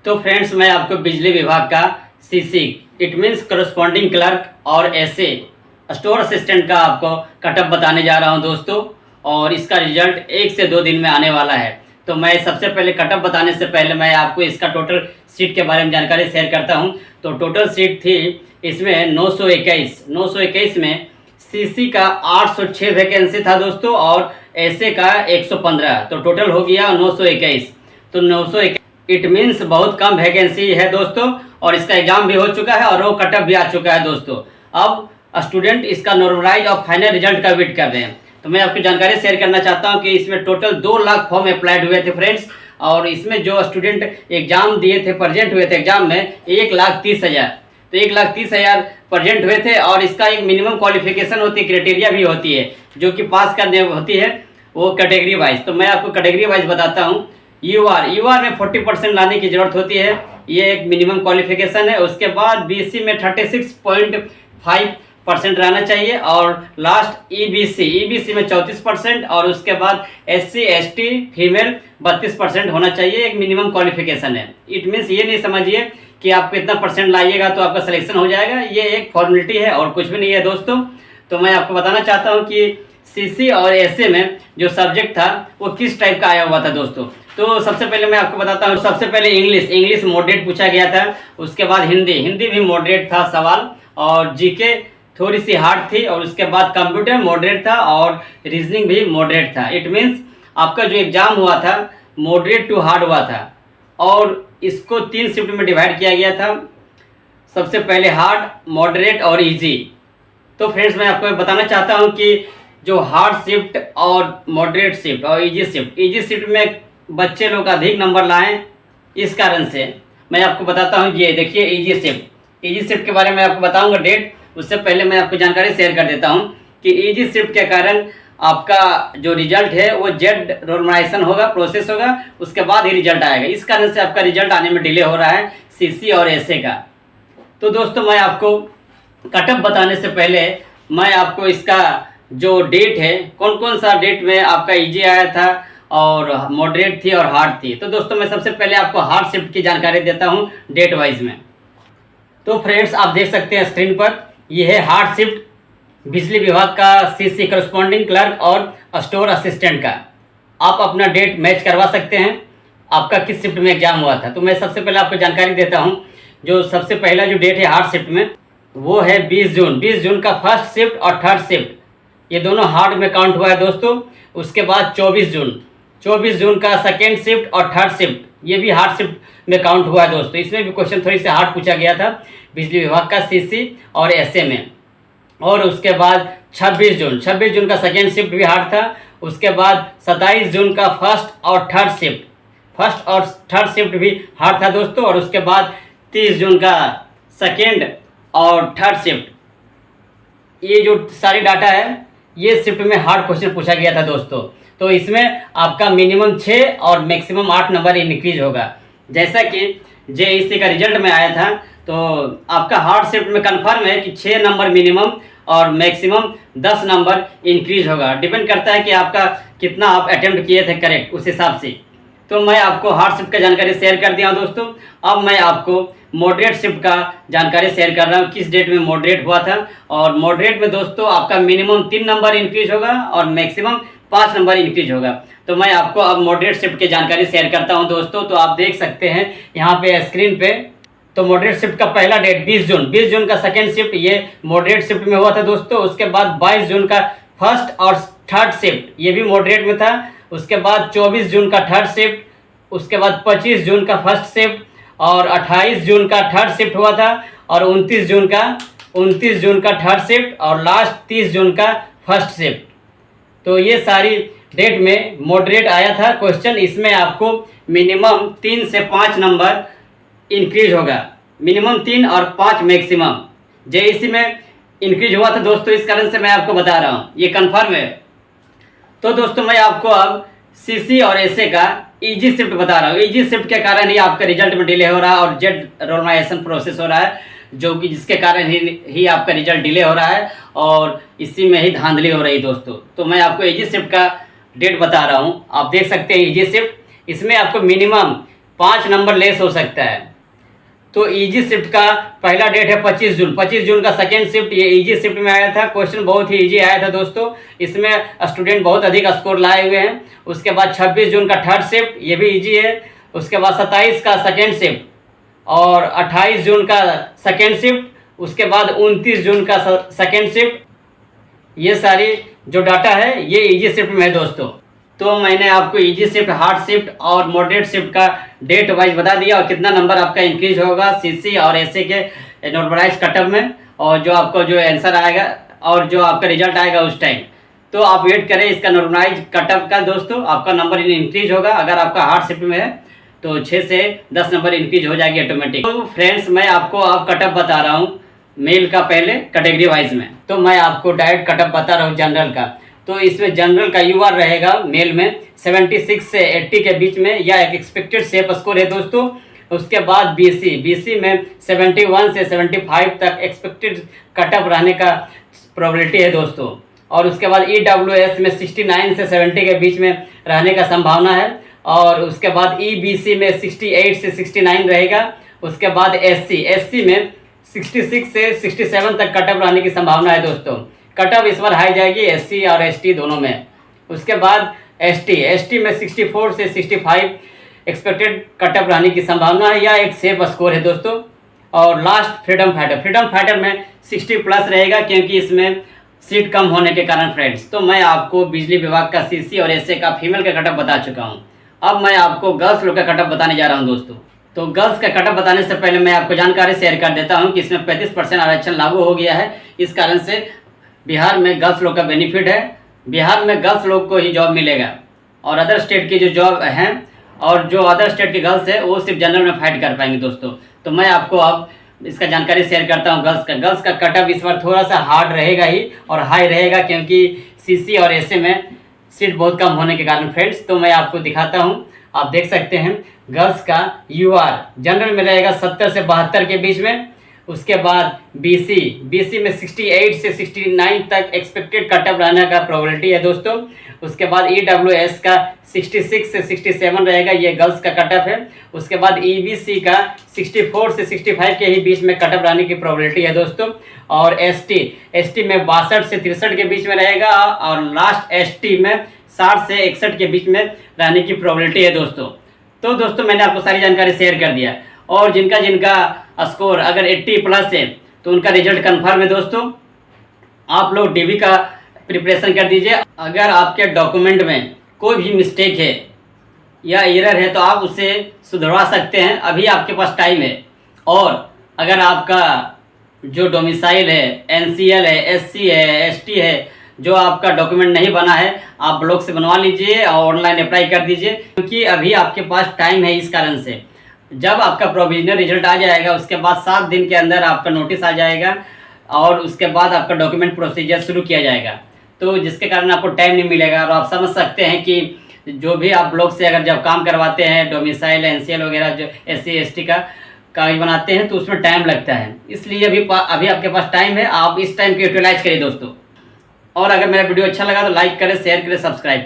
तो फ्रेंड्स, मैं आपको बिजली विभाग का CC it means corresponding clerk और ऐसे स्टोर असिस्टेंट का आपको कटअप बताने जा रहा हूं दोस्तों। और इसका रिजल्ट 1 से 2 दिन में आने वाला है। तो मैं सबसे पहले कटअप बताने से पहले मैं आपको इसका टोटल सीट के बारे में जानकारी शेयर करता हूं। तो टोटल सीट थी इसमें 921 में सीसी का 806 वैकेंसी था दोस्तों, और ऐसे का 115, तो टोटल हो गया 921। तो 921 इट मीन्स बहुत कम वैकेंसी है दोस्तों, और इसका एग्जाम भी हो चुका है और वो कटअप भी आ चुका है दोस्तों। अब स्टूडेंट इसका नॉर्मलाइज और फाइनल रिजल्ट का वेट कर रहे हैं। तो मैं आपकी जानकारी शेयर करना चाहता हूं कि इसमें टोटल 2 लाख फॉर्म अप्लाइड हुए थे फ्रेंड्स, और इसमें जो स्टूडेंट एग्जाम दिए थे, प्रेजेंट हुए थे एग्जाम में 1,30,000। तो 1,30,000 प्रेजेंट हुए थे, और इसका एक मिनिमम क्वालिफिकेशन होती है, क्राइटेरिया भी होती है जो कि पास करने होती है, वो कैटेगरी वाइज। तो मैं आपको कैटेगरी वाइज बताता हूँ। यूआर में 40% लाने की ज़रूरत होती है, ये एक मिनिमम क्वालिफिकेशन है। उसके बाद बीसी में 36.5% रहना चाहिए, और लास्ट ईबीसी में 34%, और उसके बाद एससी एसटी फीमेल 32% होना चाहिए। एक मिनिमम क्वालिफिकेशन है। इट मीन्स ये नहीं समझिए कि आप कितना परसेंट लाइएगा तो आपका सिलेक्शन हो जाएगा, ये एक फॉर्मेलिटी है और कुछ भी नहीं है दोस्तों। तो मैं आपको बताना चाहता हूँ कि सीसी और एसए में जो सब्जेक्ट था वो किस टाइप का आया हुआ था दोस्तों। तो सबसे पहले मैं आपको बताता हूँ। सबसे पहले इंग्लिश मॉडरेट पूछा गया था। उसके बाद हिंदी भी मॉडरेट था सवाल, और जीके थोड़ी सी हार्ड थी, और उसके बाद कंप्यूटर मॉडरेट था, और रीजनिंग भी मॉडरेट था। इट मीन्स आपका जो एग्जाम हुआ था मॉडरेट टू हार्ड हुआ था, और इसको 3 शिफ्ट में डिवाइड किया गया था। सबसे पहले हार्ड, मॉडरेट और इजी। तो फ्रेंड्स, मैं आपको बताना चाहता हूँ कि जो हार्ड शिफ्ट और मॉडरेट शिफ्ट और इजी शिफ्ट में बच्चे लोग अधिक नंबर लाएं, इस कारण से मैं आपको बताता हूँ। ये देखिए इजी शिफ्ट के बारे में आपको बताऊंगा डेट। उससे पहले मैं आपको जानकारी शेयर कर देता हूँ कि इजी शिफ्ट के कारण आपका जो रिजल्ट है वो जेड नॉर्मलाइजेशन होगा, प्रोसेस होगा, उसके बाद ही रिजल्ट आएगा। इस कारण से आपका रिजल्ट आने में डिले हो रहा है सीसी और एसए का। तो दोस्तों, मैं आपको कटअप बताने से पहले मैं आपको इसका जो डेट है, कौन कौन सा डेट में आपका इजी आया था और मॉडरेट थी और हार्ड थी। तो दोस्तों, मैं सबसे पहले आपको हार्ड शिफ्ट की जानकारी देता हूं डेट वाइज में। तो फ्रेंड्स, आप देख सकते हैं स्क्रीन पर, यह है हार्ड शिफ्ट बिजली विभाग का सीसी करस्पॉन्डिंग क्लर्क और स्टोर असिस्टेंट का। आप अपना डेट मैच करवा सकते हैं, आपका किस शिफ्ट में एग्जाम हुआ था। तो मैं सबसे पहले आपको जानकारी देता हूँ। जो सबसे पहला जो डेट है हार्ड शिफ्ट में, वो है 20 जून का फर्स्ट शिफ्ट और थर्ड शिफ्ट, ये दोनों हार्ड में काउंट हुआ है दोस्तों। उसके बाद 24 जून का सेकेंड शिफ्ट और थर्ड शिफ्ट, ये भी हार्ड शिफ्ट में काउंट हुआ है दोस्तों। इसमें भी क्वेश्चन थोड़ी सी हार्ड पूछा गया था बिजली विभाग का सीसी और एसए में। और उसके बाद 26 जून का सेकेंड शिफ्ट भी हार्ड था। उसके बाद 27 जून का फर्स्ट और थर्ड शिफ्ट भी हार्ड था दोस्तों। और उसके बाद 30 जून का सेकेंड और थर्ड शिफ्ट, ये जो सारी डाटा है ये शिफ्ट में हार्ड क्वेश्चन पूछा गया था दोस्तों। तो इसमें आपका मिनिमम 6 और मैक्सिमम 8 नंबर इंक्रीज होगा। जैसा कि जेईसी का रिजल्ट में आया था, तो आपका हार्ड शिफ्ट में कंफर्म है कि 6 नंबर मिनिमम और मैक्सिमम 10 नंबर इंक्रीज होगा। डिपेंड करता है कि आपका कितना आप अटेम्प्ट किए थे करेक्ट, उस हिसाब से। तो मैं आपको हार्ड शिफ्ट का जानकारी शेयर कर दिया हूँ दोस्तों। अब मैं आपको मॉडरेट शिफ्ट का जानकारी शेयर कर रहा हूँ, किस डेट में मॉडरेट हुआ था। और मॉडरेट में दोस्तों आपका मिनिमम 3 नंबर इंक्रीज होगा और मैक्सिमम 5 नंबर इंक्रीज होगा। तो मैं आपको अब मॉडरेट शिफ्ट की जानकारी शेयर करता हूँ दोस्तों। तो आप देख सकते हैं यहाँ पे स्क्रीन पे। तो मॉडरेट शिफ्ट का पहला डेट 20 जून का सेकेंड शिफ्ट, ये मॉडरेट शिफ्ट में हुआ था दोस्तों। उसके बाद 22 जून का फर्स्ट और थर्ड शिफ्ट, ये भी मॉडरेट में था। उसके बाद 24 जून का थर्ड शिफ्ट, उसके बाद 25 जून का फर्स्ट शिफ्ट, और 28 जून का थर्ड शिफ्ट हुआ था, और 29 जून का थर्ड शिफ्ट, और लास्ट 30 जून का फर्स्ट शिफ्ट। तो ये सारी डेट में मॉडरेट आया था क्वेश्चन। इसमें आपको मिनिमम 3 से 5 नंबर इंक्रीज होगा, मिनिमम 3 और 5 मैक्सिमम। जेईसी में इंक्रीज हुआ था दोस्तों, इस कारण से मैं आपको बता रहा हूँ, ये कंफर्म है। तो दोस्तों, मैं आपको अब सीसी और एसए का इजी शिफ्ट बता रहा हूँ। इजी शिफ्ट के कारण ही आपका रिजल्ट में डिले हो रहा है और जेड नॉर्मलाइजेशन प्रोसेस हो रहा है, जो कि जिसके कारण ही आपका रिजल्ट डिले हो रहा है, और इसी में ही धांधली हो रही है दोस्तों। तो मैं आपको इजी शिफ्ट का डेट बता रहा हूँ। आप देख सकते हैं इजी शिफ्ट, इसमें आपको मिनिमम 5 नंबर लेस हो सकता है। तो इजी शिफ्ट का पहला डेट है 25 जून। 25 जून का सेकेंड शिफ्ट ये इजी शिफ्ट में आया था। क्वेश्चन बहुत ही इजी आया था दोस्तों, इसमें स्टूडेंट बहुत अधिक स्कोर लाए हुए हैं। उसके बाद 26 जून का थर्ड शिफ्ट, ये भी इजी है। उसके बाद 27 का सेकेंड शिफ्ट और 28 जून का सेकेंड शिफ्ट, उसके बाद 29 जून का सेकेंड शिफ्ट। ये सारी जो डाटा है ये इजी शिफ्ट में है दोस्तों। तो मैंने आपको इजी शिफ्ट, हार्ड शिफ्ट और मॉडरेट शिफ्ट का डेट वाइज बता दिया और कितना नंबर आपका इंक्रीज होगा सीसी और एसए के नॉर्मलाइज कटअप में, और जो आपको जो आंसर आएगा और जो आपका रिजल्ट आएगा उस टाइम। तो आप वेट करें इसका नॉर्मलाइज कटअप का दोस्तों, आपका नंबर इंक्रीज होगा। अगर आपका हार्ड शिफ्ट में है तो 6 से 10 नंबर इंक्रीज हो जाएगी ऑटोमेटिक। तो फ्रेंड्स मैं आपको अब कटअप बता रहा हूँ मेल का, पहले कैटेगरी वाइज में। तो मैं आपको डायरेक्ट कटअप बता रहा हूँ जनरल का। तो इसमें जनरल का यूआर रहेगा मेल में 76 से 80 के बीच में, या एक एक्सपेक्टेड सेफ स्कोर है दोस्तों। उसके बाद बीसी में 71 से 75 तक एक्सपेक्टेड कटअप रहने का प्रोबेबिलिटी है दोस्तों। और उसके बाद ईडब्ल्यूएस में 69 से 70 के बीच में रहने का संभावना है। और उसके बाद ईबीसी में 68 से 69 रहेगा। उसके बाद एससी में 66 से 67 तक कटअप रहने की संभावना है दोस्तों। कटअप इस बार हाई जाएगी एससी और एसटी दोनों में। उसके बाद एसटी में 64 से 65 एक्सपेक्टेड कटअप रहने की संभावना है, या एक सेफ स्कोर है दोस्तों। और लास्ट फ्रीडम फाइटर में 60 प्लस रहेगा, क्योंकि इसमें सीट कम होने के कारण फ्रेंड्स। तो मैं आपको बिजली विभाग का सीसी और एसए का फीमेल का कटअप बता चुका हूँ। अब मैं आपको गर्ल्स लोग का कटअप बताने जा रहा हूँ दोस्तों। तो गर्ल्स का कटअप बताने से पहले मैं आपको जानकारी शेयर कर देता हूँ कि इसमें 35% आरक्षण लागू हो गया है। इस कारण से बिहार में गर्ल्स लोग का बेनिफिट है। बिहार में गर्ल्स लोग को ही जॉब मिलेगा, और अदर स्टेट की जो जॉब हैं और जो अदर स्टेट के गर्ल्स है वो सिर्फ जनरल में फाइट कर पाएंगे दोस्तों। तो मैं आपको अब इसका जानकारी शेयर करता हूँ गर्ल्स का कटअप इस बार थोड़ा सा हार्ड रहेगा ही और हाई रहेगा, क्योंकि सीसी और एसए में सीट बहुत कम होने के कारण फ्रेंड्स। तो मैं आपको दिखाता हूँ, आप देख सकते हैं गर्ल्स का यूआर जनरल में रहेगा 70 से 72 के बीच में। उसके बाद बीसी में 68 से 69 तक एक्सपेक्टेड कटअप रहने का प्रोबेबिलिटी है दोस्तों। उसके बाद ईडब्ल्यूएस का 66 से 67 रहेगा, ये गर्ल्स का कटअप है। उसके बाद ईबीसी का 64 से 65 के ही बीच में कटअप रहने की प्रोबेबिलिटी है दोस्तों। और एसटी में 62 से 63 के बीच में रहेगा, और लास्ट एसटी में 60 से 61 के बीच में रहने की प्रोबेबिलिटी है दोस्तों। तो दोस्तों मैंने आपको सारी जानकारी शेयर कर दिया, और जिनका स्कोर अगर 80 प्लस है तो उनका रिजल्ट कन्फर्म है दोस्तों। आप लोग डीबी का प्रिपरेशन कर दीजिए। अगर आपके डॉक्यूमेंट में कोई भी मिस्टेक है या एरर है तो आप उसे सुधरवा सकते हैं, अभी आपके पास टाइम है। और अगर आपका जो डोमिसाइल है, एनसीएल है, एससी है, एसटी है, जो आपका डॉक्यूमेंट नहीं बना है आप ब्लॉक से बनवा लीजिए और ऑनलाइन अप्लाई कर दीजिए, क्योंकि अभी आपके पास टाइम है। इस कारण से जब आपका प्रोविजनल रिजल्ट आ जाएगा उसके बाद 7 दिन के अंदर आपका नोटिस आ जाएगा, और उसके बाद आपका डॉक्यूमेंट प्रोसीजर शुरू किया जाएगा। तो जिसके कारण आपको टाइम नहीं मिलेगा। और आप समझ सकते हैं कि जो भी आप ब्लॉक से अगर जब काम करवाते हैं डोमिसाइल, एनसीएल वगैरह जो एससी एसटी का कागज बनाते हैं तो उसमें टाइम लगता है। इसलिए अभी आपके पास टाइम है, आप इस टाइम को यूटिलाइज करिए दोस्तों। और अगर मेरा वीडियो अच्छा लगा तो लाइक करें, शेयर करें, सब्सक्राइब